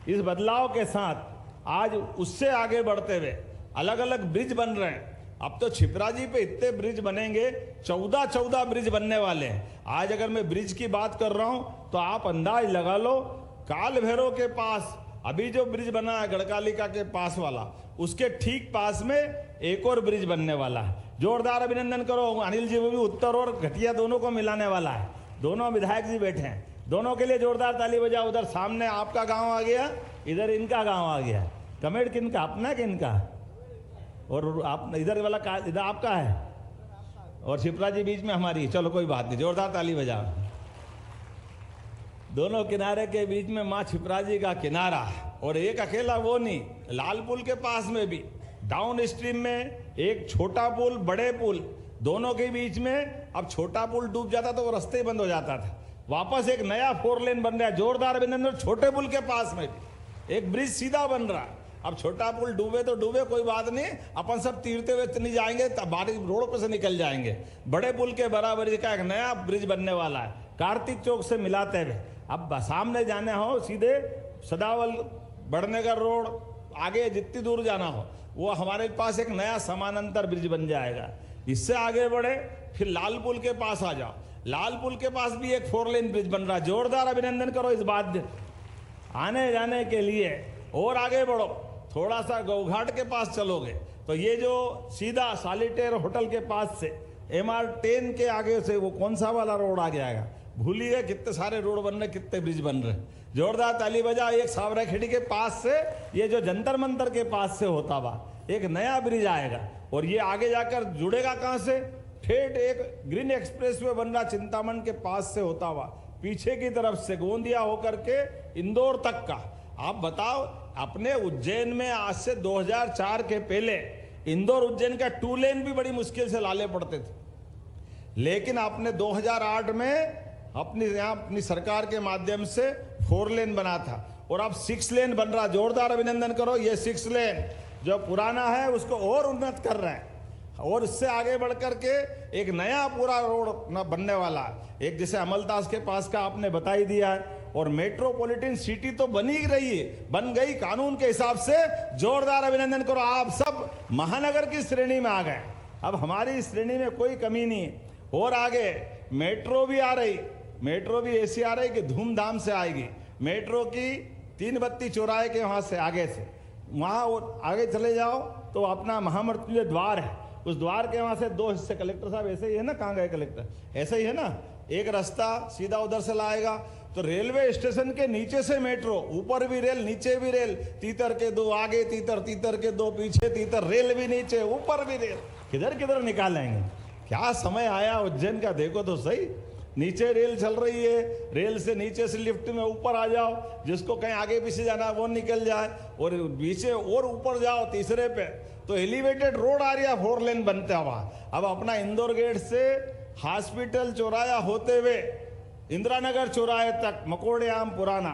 इस बदलाव के साथ आज उससे आगे बढ़ते हुए अलग अलग ब्रिज बन रहे हैं। अब तो छिपराजी पे इतने ब्रिज बनेंगे, 14 ब्रिज बनने वाले हैं। आज अगर मैं ब्रिज की बात कर रहा हूं तो आप अंदाज लगा लो, काल भैरव के पास अभी जो ब्रिज बना है गढ़कालिका के पास वाला, उसके ठीक पास में एक और ब्रिज बनने वाला है। जोरदार अभिनंदन करो। अनिल जी वो भी उत्तर और घटिया दोनों को मिलाने वाला है। दोनों विधायक जी बैठे हैं, दोनों के लिए जोरदार ताली बजाओ। उधर सामने आपका गांव आ गया, इधर इनका गांव आ गया। कमेंट किनका, अपना कि इनका? और आप इधर वाला का, इधर आपका है और शिप्रा जी बीच में हमारी। चलो कोई बात नहीं, जोरदार ताली बजाओ। दोनों किनारे के बीच में माँ छिपरा जी का किनारा, और एक अकेला वो नहीं, लाल पुल के पास में भी डाउन स्ट्रीम में एक छोटा पुल, बड़े पुल, दोनों के बीच में। अब छोटा पुल डूब जाता तो वो रास्ते ही बंद हो जाता था। वापस एक नया 4 लेन बन रहा है। जोरदार अभिनंदन। छोटे पुल के पास में भी एक ब्रिज सीधा बन रहा है। अब छोटा पुल डूबे तो डूबे, कोई बात नहीं, अपन सब तीरते हुए नहीं जाएंगे, बारिश रोड पर से निकल जाएंगे। बड़े पुल के बराबरी का एक नया ब्रिज बनने वाला है, कार्तिक चौक से मिलाते हुए। अब सामने जाने हो सीधे सदावल बड़नगर रोड, आगे जितनी दूर जाना हो वो हमारे पास एक नया समानांतर ब्रिज बन जाएगा। इससे आगे बढ़े फिर लाल पुल के पास आ जाओ, लाल पुल के पास भी एक 4 लेन ब्रिज बन रहा है। जोरदार अभिनंदन करो इस बात आने जाने के लिए। और आगे बढ़ो, थोड़ा सा गौघाट के पास चलोगे तो ये जो सीधा सॉलिटेयर होटल के पास से MR10 के आगे से वो कौन सा वाला रोड आ जाएगा, भूलिए। कितने सारे रोड बन रहे, कितने ब्रिज बन रहे। जोरदार ताली बजा। एक सावराखेड़ी के पास से, ये जो जंतर मंतर के पास से होता हुआ एक नया ब्रिज आएगा, और ये आगे जाकर जुड़ेगा कहां से? ठेठ एक ग्रीन एक्सप्रेस वे बन रहा चिंतामण के पास से होता हुआ पीछे की तरफ से गोंदिया होकर के इंदौर तक का। आप बताओ, अपने उज्जैन में आज से 2004 के पहले इंदौर उज्जैन का 2 लेन भी बड़ी मुश्किल से लाले पड़ते थे, लेकिन आपने 2008 में अपनी सरकार के माध्यम से 4 लेन बना था, और अब 6 लेन बन रहा। जोरदार अभिनंदन करो। ये 6 लेन जो पुराना है उसको और उन्नत कर रहे हैं, और इससे आगे बढ़ करके एक नया पूरा रोड बनने वाला है। एक जैसे अमलदास के पास का आपने बता ही दिया है, और मेट्रोपॉलिटन सिटी तो बनी ही रही है, बन गई कानून के हिसाब से। जोरदार अभिनंदन करो। आप सब महानगर की श्रेणी में आ गए। अब हमारी श्रेणी में कोई कमी नहीं है। और आगे मेट्रो भी आ रही, मेट्रो भी ऐसी आ रही कि धूमधाम से आएगी। मेट्रो की 3 बत्ती चौराहे के वहां से आगे से वहां आगे चले जाओ तो अपना महामृत्युंजय द्वार है, उस द्वार के वहां से 2 हिस्से। कलेक्टर साहब ऐसे ही है ना, कहाँ गए कलेक्टर? ऐसे ही है ना, एक रास्ता सीधा उधर से लाएगा तो रेलवे स्टेशन के नीचे से मेट्रो, ऊपर भी रेल नीचे भी रेल, तीतर के 2 आगे तीतर, तीतर के 2 पीछे तीतर, रेल भी नीचे ऊपर भी रेल। किधर किधर निकालेंगे? क्या समय आया उज्जैन का, देखो तो सही। नीचे रेल चल रही है, रेल से नीचे से लिफ्ट में ऊपर आ जाओ, जिसको कहीं आगे पीछे जाना वो निकल जाए, और पीछे और ऊपर जाओ तीसरे पे तो एलिवेटेड रोड आ रही है 4 लेन बनते हुआ। अब अपना इंदौर गेट से हॉस्पिटल चौराया होते हुए इंदिरा नगर चौराहे तक मकोड़े आम पुराना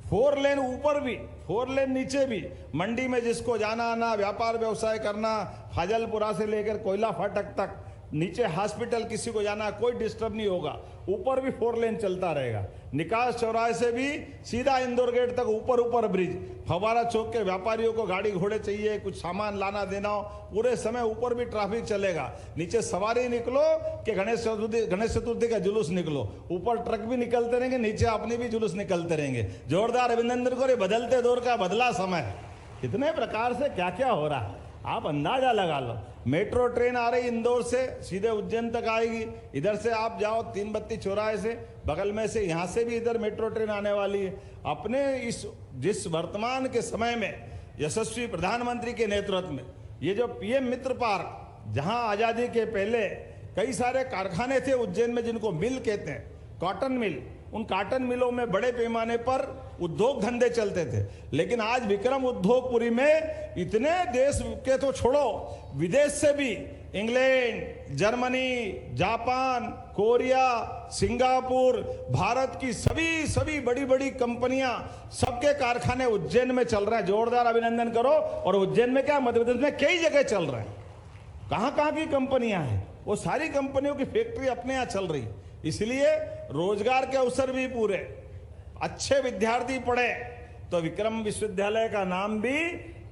4 लेन ऊपर भी 4 लेन नीचे भी। मंडी में जिसको जाना आना, व्यापार व्यवसाय करना, फाजलपुरा से लेकर कोयला फाटक तक, नीचे हॉस्पिटल किसी को जाना, कोई डिस्टर्ब नहीं होगा। ऊपर भी 4 लेन चलता रहेगा। निकास चौराहे से भी सीधा इंदौर गेट तक ऊपर ब्रिज। फवारा चौक के व्यापारियों को गाड़ी घोड़े चाहिए, कुछ सामान लाना देना हो, पूरे समय ऊपर भी ट्रैफिक चलेगा। नीचे सवारी निकलो कि गणेश चतुर्थी का जुलूस निकलो, ऊपर ट्रक भी निकलते रहेंगे, नीचे अपने भी जुलूस निकलते रहेंगे। जोरदार अभिनंदन करो। बदलते दौर का बदला समय, कितने प्रकार से क्या क्या हो रहा है आप अंदाजा लगा लो। मेट्रो ट्रेन आ रही इंदौर से सीधे उज्जैन तक आएगी। इधर से आप जाओ 3 बत्ती चौराहे से बगल में से, यहाँ से भी इधर मेट्रो ट्रेन आने वाली है। अपने जिस वर्तमान के समय में यशस्वी प्रधानमंत्री के नेतृत्व में ये जो PM मित्र पार्क, जहाँ आज़ादी के पहले कई सारे कारखाने थे उज्जैन में जिनको मिल कहते हैं, कॉटन मिल, उन काटन मिलों में बड़े पैमाने पर उद्योग धंधे चलते थे। लेकिन आज विक्रम उद्योगपुरी में इतने देश के तो छोड़ो, विदेश से भी England, Germany, Japan, Korea, Singapore, Bharat की सभी बड़ी बड़ी कंपनियां, सबके कारखाने उज्जैन में चल रहे हैं। जोरदार अभिनंदन करो। और उज्जैन में क्या, मध्य प्रदेश में कई जगह चल रहे हैं। कहां की कंपनियां हैं, वो सारी कंपनियों की फैक्ट्री अपने यहां चल रही। इसलिए रोजगार के अवसर भी पूरे, अच्छे विद्यार्थी पढ़े तो विक्रम विश्वविद्यालय का नाम भी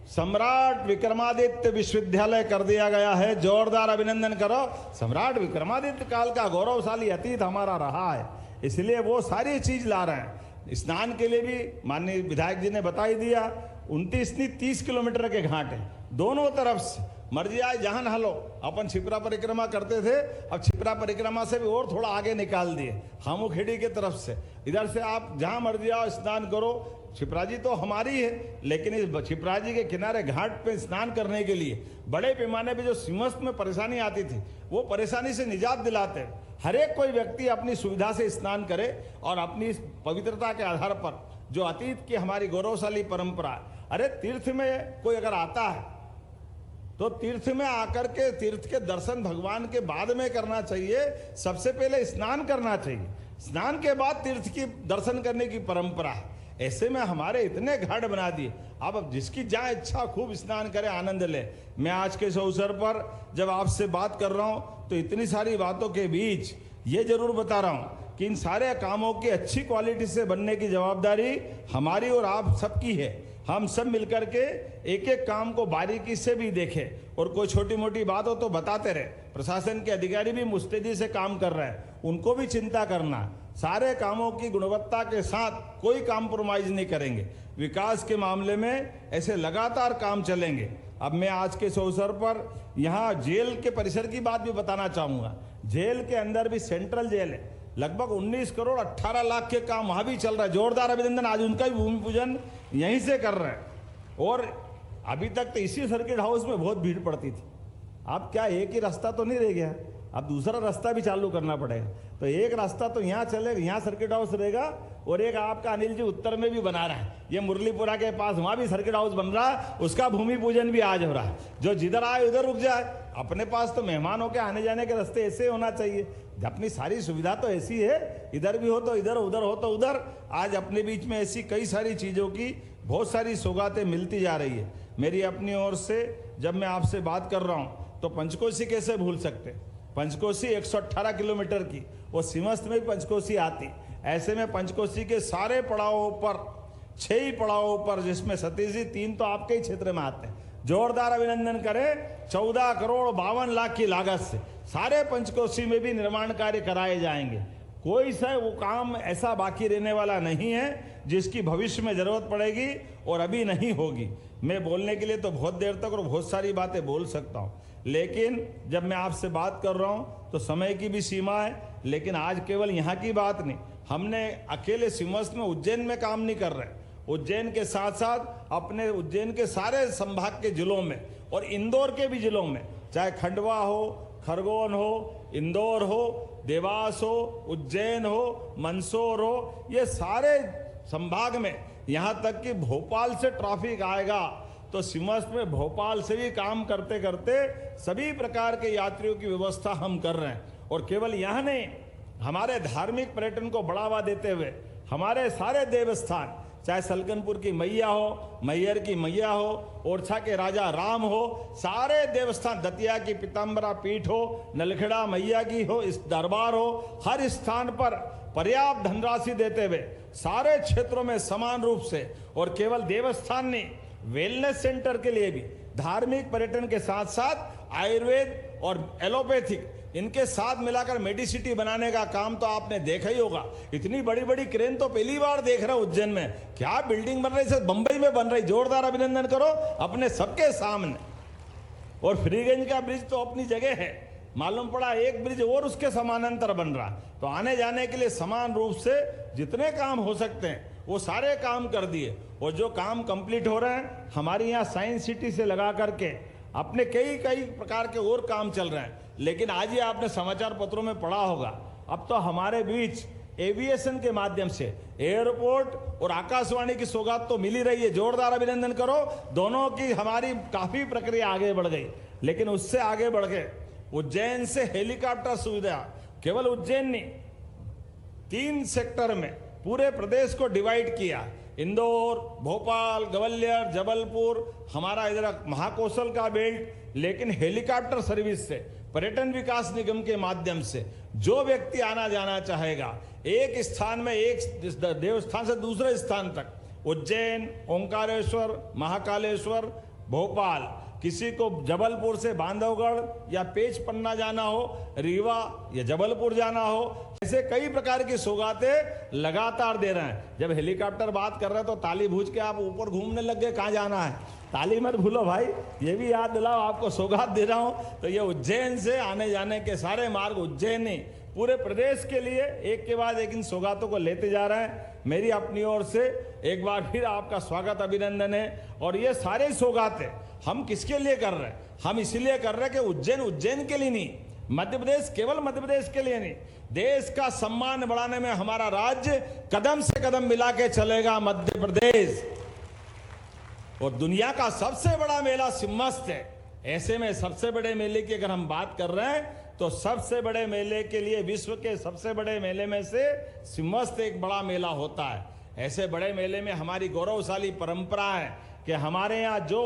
सम्राट विक्रमादित्य विश्वविद्यालय कर दिया गया है। जोरदार अभिनंदन करो। सम्राट विक्रमादित्य काल का गौरवशाली अतीत हमारा रहा है, इसलिए वो सारी चीज ला रहे हैं। स्नान के लिए भी माननीय विधायक जी ने बता ही दिया, 29-30 किलोमीटर के घाट है दोनों तरफ से। मर्जी आए जहां नहा लो। अपन छिपरा परिक्रमा करते थे, अब छिपरा परिक्रमा से भी और थोड़ा आगे निकाल दिए, हामूखेड़ी के तरफ से। इधर से आप जहां मर्जी आओ स्नान करो। छिपरा जी तो हमारी है, लेकिन इस छिपरा जी के किनारे घाट पे स्नान करने के लिए बड़े पैमाने पे जो सिमस्त में परेशानी आती थी, वो परेशानी से निजात दिलाते। हर एक कोई व्यक्ति अपनी सुविधा से स्नान करे और अपनी पवित्रता के आधार पर जो अतीत की हमारी गौरवशाली परंपरा। अरे तीर्थ में कोई अगर आता है तो तीर्थ में आकर के तीर्थ के दर्शन भगवान के बाद में करना चाहिए। सबसे पहले स्नान करना चाहिए, स्नान के बाद तीर्थ की दर्शन करने की परंपरा है। ऐसे में हमारे इतने घाट बना दिए, अब जिसकी जहां इच्छा खूब स्नान करे, आनंद ले। मैं आज के इस अवसर पर जब आपसे बात कर रहा हूं तो इतनी सारी बातों के बीच ये जरूर बता रहा हूं कि इन सारे कामों की अच्छी क्वालिटी से बनने की जवाबदारी हमारी और आप सबकी है। हम सब मिलकर के एक एक काम को बारीकी से भी देखें और कोई छोटी मोटी बात हो तो बताते रहे। प्रशासन के अधिकारी भी मुस्तैदी से काम कर रहे हैं, उनको भी चिंता करना। सारे कामों की गुणवत्ता के साथ कोई कॉम्प्रोमाइज नहीं करेंगे। विकास के मामले में ऐसे लगातार काम चलेंगे। अब मैं आज के इस अवसर पर यहाँ जेल के परिसर की बात भी बताना चाहूँगा। जेल के अंदर भी सेंट्रल जेल है, लगभग 19 करोड़ 18 लाख के काम वहाँ भी चल रहा है। जोरदार अभिनंदन, आज उनका भी भूमि पूजन यहीं से कर रहे हैं। और अभी तक तो इसी सर्किट हाउस में बहुत भीड़ पड़ती थी। अब क्या एक ही रास्ता तो नहीं रह गया, अब दूसरा रास्ता भी चालू करना पड़ेगा। तो एक रास्ता तो यहाँ चलेगा, यहाँ सर्किट हाउस रहेगा, और एक आपका अनिल जी उत्तर में भी बना रहा है, ये मुरलीपुरा के पास वहाँ भी सर्किट हाउस बन रहा है, उसका भूमि पूजन भी आज हो रहा है। जो जिधर आए उधर रुक जाए। अपने पास तो मेहमानों के आने जाने के रास्ते ऐसे होना चाहिए। अपनी सारी सुविधा तो ऐसी है, इधर भी हो तो इधर, उधर हो तो उधर। आज अपने बीच में ऐसी कई सारी चीज़ों की बहुत सारी सौगातें मिलती जा रही है। मेरी अपनी ओर से जब मैं आपसे बात कर रहा हूँ तो पंचकोशी कैसे भूल सकते। पंचकोशी 118 किलोमीटर की, वो सिमस्त में भी पंचकोशी आती। ऐसे में पंचकोशी के सारे पड़ावों पर 6 ही पड़ावों पर, जिसमें सतीश जी 3 तो आपके ही क्षेत्र में आते हैं। जोरदार अभिनंदन करें। 14 करोड़ 52 लाख की लागत से सारे पंचकोशी में भी निर्माण कार्य कराए जाएंगे। कोई सा वो काम ऐसा बाकी रहने वाला नहीं है जिसकी भविष्य में जरूरत पड़ेगी और अभी नहीं होगी। मैं बोलने के लिए तो बहुत देर तक और बहुत सारी बातें बोल सकता हूँ, लेकिन जब मैं आपसे बात कर रहा हूँ तो समय की भी सीमा है। लेकिन आज केवल यहाँ की बात नहीं, हमने अकेले सिमस्त में उज्जैन में काम नहीं कर रहे। उज्जैन के साथ साथ अपने उज्जैन के सारे संभाग के जिलों में और इंदौर के भी जिलों में, चाहे खंडवा हो, खरगोन हो, इंदौर हो, देवास हो, उज्जैन हो, मंदसौर हो, ये सारे संभाग में, यहाँ तक कि भोपाल से ट्रैफिक आएगा तो सिमस्त में भोपाल से भी काम करते करते सभी प्रकार के यात्रियों की व्यवस्था हम कर रहे हैं। और केवल यहाँ नहीं, हमारे धार्मिक पर्यटन को बढ़ावा देते हुए हमारे सारे देवस्थान, चाहे सलकनपुर की मैया हो, मैयर की मैया हो, ओरछा के राजा राम हो, सारे देवस्थान, दतिया की पीताम्बरा पीठ हो, नलखेड़ा मैया की हो, इस दरबार हो, हर स्थान पर पर्याप्त धनराशि देते हुए सारे क्षेत्रों में समान रूप से, और केवल देवस्थान नहीं, वेलनेस सेंटर के लिए भी धार्मिक पर्यटन के साथ साथ आयुर्वेद और एलोपैथिक, इनके साथ मिलाकर मेडिसिटी बनाने का काम तो आपने देखा ही होगा। इतनी बड़ी बड़ी क्रेन तो पहली बार देख रहा हूं उज्जैन में। क्या बिल्डिंग बन रही है, बंबई में बन रही। जोरदार अभिनंदन करो अपने सबके सामने। और फ्रीगंज का ब्रिज तो अपनी जगह है, मालूम पड़ा एक ब्रिज और उसके समानांतर बन रहा। तो आने जाने के लिए समान रूप से जितने काम हो सकते हैं वो सारे काम कर दिए। और जो काम कंप्लीट हो रहे हैं, हमारे यहाँ साइंस सिटी से लगा करके अपने कई प्रकार के और काम चल रहे हैं। लेकिन आज ही आपने समाचार पत्रों में पढ़ा होगा, अब तो हमारे बीच एविएशन के माध्यम से एयरपोर्ट और आकाशवाणी की सौगात तो मिल ही रही है, जोरदार अभिनंदन करो। दोनों की हमारी काफी प्रक्रिया आगे बढ़ गई, लेकिन उससे आगे बढ़ गए उज्जैन से हेलीकॉप्टर सुविधा केवल उज्जैन नहीं, 3 सेक्टर में पूरे प्रदेश को डिवाइड किया। इंदौर, भोपाल, ग्वालियर, जबलपुर, हमारा इधर महाकौशल का बेल्ट, लेकिन हेलीकॉप्टर सर्विस से पर्यटन विकास निगम के माध्यम से जो व्यक्ति आना जाना चाहेगा, एक स्थान में एक देवस्थान से दूसरे स्थान तक, उज्जैन, ओंकारेश्वर, महाकालेश्वर, भोपाल, किसी को जबलपुर से बांधवगढ़ या पेच पन्ना जाना हो, रीवा या जबलपुर जाना हो, ऐसे कई प्रकार की सौगातें लगातार दे रहे हैं। जब हेलीकॉप्टर बात कर रहे हैं तो ताली भूज के आप ऊपर घूमने लग गए, कहाँ जाना है? ताली मत भूलो भाई, ये भी याद दिलाओ, आपको सौगात दे रहा हूं। तो ये उज्जैन से आने जाने के सारे मार्ग उज्जैन ही पूरे प्रदेश के लिए एक के बाद एक इन सौगातों को लेते जा रहे हैं। मेरी अपनी ओर से एक बार फिर आपका स्वागत, अभिनंदन है। और ये सारे सौगातें हम किसके लिए कर रहे हैं? हम इसलिए कर रहे हैं कि उज्जैन के लिए नहीं, मध्य प्रदेश केवल मध्य प्रदेश के लिए नहीं, देश का सम्मान बढ़ाने में हमारा राज्य कदम से कदम मिला के चलेगा। मध्य प्रदेश और दुनिया का सबसे बड़ा मेला सिम्मस्त है। ऐसे में सबसे बड़े मेले की अगर हम बात कर रहे हैं तो सबसे बड़े मेले के लिए विश्व के सबसे बड़े मेले में से सिम्मस्त एक बड़ा मेला होता है। ऐसे बड़े मेले में हमारी गौरवशाली परंपरा है कि हमारे यहाँ जो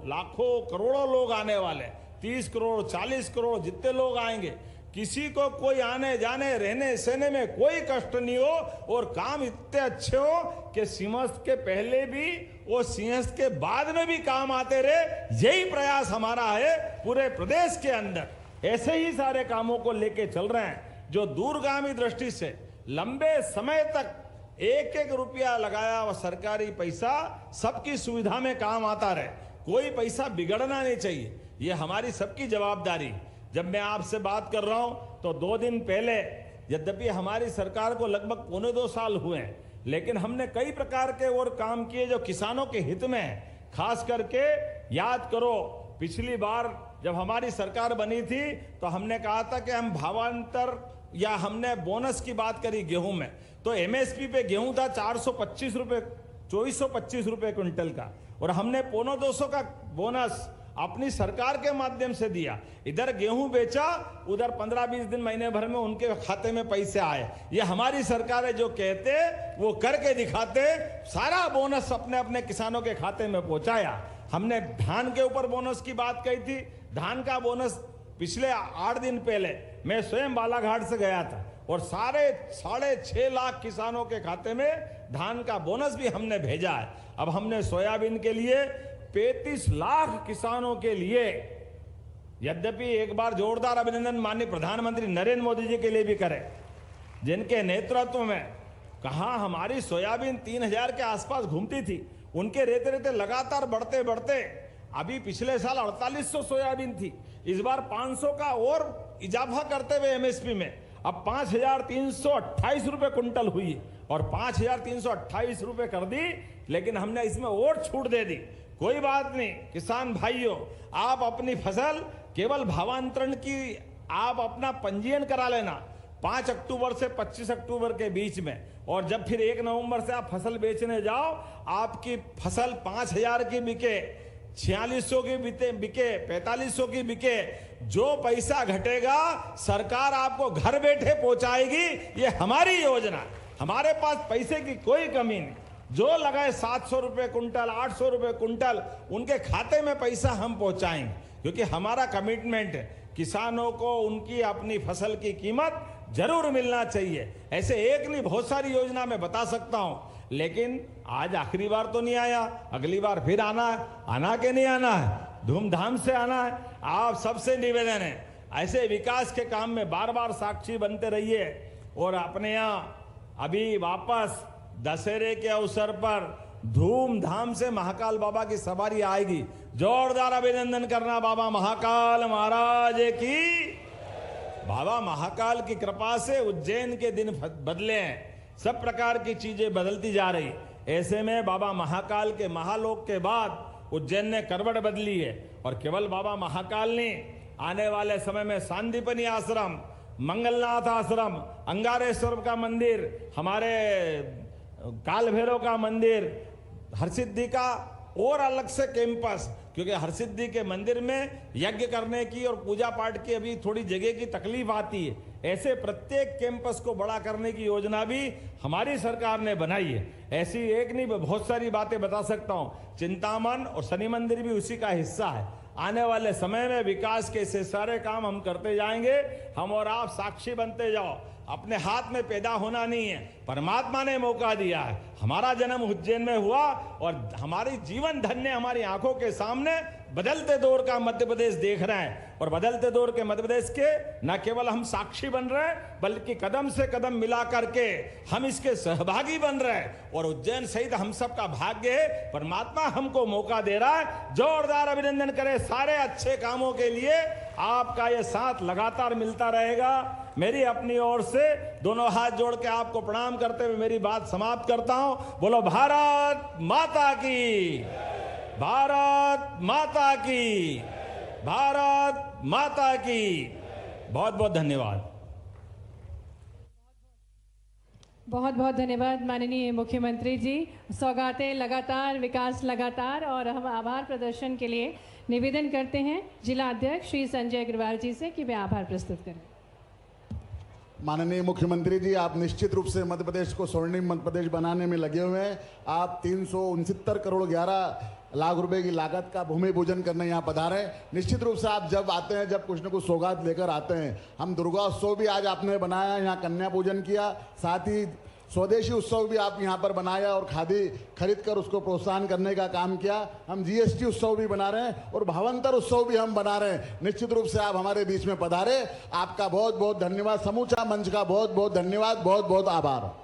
लाखों करोड़ों लोग आने वाले, 30 करोड़ 40 करोड़ जितने लोग आएंगे, किसी को कोई आने जाने रहने सहने में कोई कष्ट नहीं हो और काम इतने अच्छे हो कि सिंहस्थ के पहले भी और सिंहस्थ के बाद में भी काम आते रहे। यही प्रयास हमारा है पूरे प्रदेश के अंदर। ऐसे ही सारे कामों को लेके चल रहे हैं जो दूरगामी दृष्टि से लंबे समय तक एक एक रुपया लगाया हुआ सरकारी पैसा सबकी सुविधा में काम आता रहे, कोई पैसा बिगड़ना नहीं चाहिए। ये हमारी सबकी जवाबदारी। जब मैं आपसे बात कर रहा हूं तो 2 दिन पहले, यद्यपि हमारी सरकार को लगभग 1.25 साल हुए हैं, लेकिन हमने कई प्रकार के और काम किए जो किसानों के हित में है। खास करके याद करो, पिछली बार जब हमारी सरकार बनी थी तो हमने कहा था कि हम भावांतर या हमने बोनस की बात करी गेहूं में, तो एमएसपी पे गेहूं था 425 रुपए, 2425 रुपए क्विंटल का, और हमने 250 का बोनस अपनी सरकार के माध्यम से दिया। इधर गेहूं बेचा, उधर 15-20 दिन महीने भर में उनके खाते में पैसे आए। ये हमारी सरकार है, जो कहते वो करके दिखाते। सारा बोनस अपने अपने किसानों के खाते में पहुंचाया। हमने धान के ऊपर बोनस की बात कही थी। धान का बोनस पिछले 8 दिन पहले मैं स्वयं बालाघाट से गया था और सारे 6.5 लाख किसानों के खाते में धान का बोनस भी हमने भेजा है। अब हमने सोयाबीन के लिए 35 लाख किसानों के लिए, यद्यपि एक बार जोरदार अभिनंदन माननीय प्रधानमंत्री नरेंद्र मोदी जी के लिए भी करें, जिनके नेतृत्व में कहां हमारी सोयाबीन 3000 के आसपास घूमती थी, उनके रहते रहते लगातार बढ़ते बढ़ते अभी पिछले साल 4800 सोयाबीन थी, इस बार 500 का और इजाफा करते हुए एमएसपी में अब 5328 रुपए कुंटल हुई और 5328 रुपए कर दी। लेकिन हमने इसमें और छूट दे दी। कोई बात नहीं किसान भाइयों, आप अपनी फसल केवल भावांतरण की आप अपना पंजीयन करा लेना 5 अक्टूबर से 25 अक्टूबर के बीच में, और जब फिर 1 नवंबर से आप फसल बेचने जाओ, आपकी फसल 5000 की बिके, 4600 की बिके, 4500 की बिके, जो पैसा घटेगा सरकार आपको घर बैठे पहुंचाएगी। ये हमारी योजना, हमारे पास पैसे की कोई कमी नहीं। जो लगाए 700 रुपए कुंटल, 800 रुपए कुंटल, उनके खाते में पैसा हम पहुंचाएंगे, क्योंकि हमारा कमिटमेंट है किसानों को उनकी अपनी फसल की कीमत जरूर मिलना चाहिए। ऐसे एक नहीं बहुत सारी योजना मैं बता सकता हूं, लेकिन आज आखिरी बार तो नहीं आया, अगली बार फिर आना है। आना के नहीं आना है, धूमधाम से आना है। आप सबसे निवेदन है, ऐसे विकास के काम में बार बार साक्षी बनते रहिए। और अपने यहाँ अभी वापस दशहरे के अवसर पर धूमधाम से महाकाल बाबा की सवारी आएगी। जोरदार अभिनंदन करना बाबा महाकाल महाराज की। बाबा महाकाल की कृपा से उज्जैन के दिन बदले हैं, सब प्रकार की चीजें बदलती जा रही। ऐसे में बाबा महाकाल के महालोक के बाद उज्जैन ने करवट बदली है। और केवल बाबा महाकाल ने आने वाले समय में सांदीपनी आश्रम, मंगलनाथ आश्रम, अंगारेश्वर का मंदिर, हमारे काल भैरव का मंदिर, हरसिद्धि का और अलग से कैंपस, क्योंकि हरसिद्धि के मंदिर में यज्ञ करने की और पूजा पाठ की अभी थोड़ी जगह की तकलीफ आती है। ऐसे प्रत्येक कैंपस को बड़ा करने की योजना भी हमारी सरकार ने बनाई है। ऐसी एक नहीं, बहुत सारी बातें बता सकता हूं। चिंतामन और शनि मंदिर भी उसी का हिस्सा है। आने वाले समय में विकास के ऐसे सारे काम हम करते जाएंगे। हम और आप साक्षी बनते जाओ। अपने हाथ में पैदा होना नहीं है, परमात्मा ने मौका दिया है। हमारा जन्म उज्जैन में हुआ और हमारी जीवन धन्य हमारी आंखों के सामने बदलते दौर का मध्य प्रदेश देख रहे हैं। और बदलते दौर के मध्य प्रदेश के न केवल हम साक्षी बन रहे हैं, बल्कि कदम से कदम मिला करके हम इसके सहभागी बन रहे हैं। और उज्जैन सहित हम सब का भाग्य है, परमात्मा हमको मौका दे रहा है। जोरदार अभिनंदन करें सारे अच्छे कामों के लिए। आपका ये साथ लगातार मिलता रहेगा। मेरी अपनी ओर से दोनों हाथ जोड़ के आपको प्रणाम करते हुए मेरी बात समाप्त करता हूं। बोलो भारत माता की, भारत माता की, भारत माता की। बहुत बहुत धन्यवाद। बहुत बहुत धन्यवाद माननीय मुख्यमंत्री जी। सौगातें लगातार, विकास लगातार। और हम आभार प्रदर्शन के लिए निवेदन करते हैं जिला अध्यक्ष श्री संजय अग्रवाल जी से कि वे आभार प्रस्तुत करें। माननीय मुख्यमंत्री जी, आप निश्चित रूप से मध्य प्रदेश को स्वर्णिम मध्य प्रदेश बनाने में लगे हुए हैं। आप 369 करोड़ 11 लाख रुपए की लागत का भूमि पूजन करने यहाँ पधारे हैं। निश्चित रूप से आप जब आते हैं, जब कुछ न कुछ सौगात लेकर आते हैं। हम दुर्गा उत्सव भी आज आपने बनाया, यहाँ कन्या पूजन किया, साथ ही स्वदेशी उत्सव भी आप यहाँ पर बनाया और खादी खरीद कर उसको प्रोत्साहन करने का काम किया। हम जीएसटी उत्सव भी बना रहे हैं और भावांतर उत्सव भी हम बना रहे हैं। निश्चित रूप से आप हमारे बीच में पधारे, आपका बहुत बहुत धन्यवाद। समूचा मंच का बहुत बहुत धन्यवाद, बहुत बहुत आभार।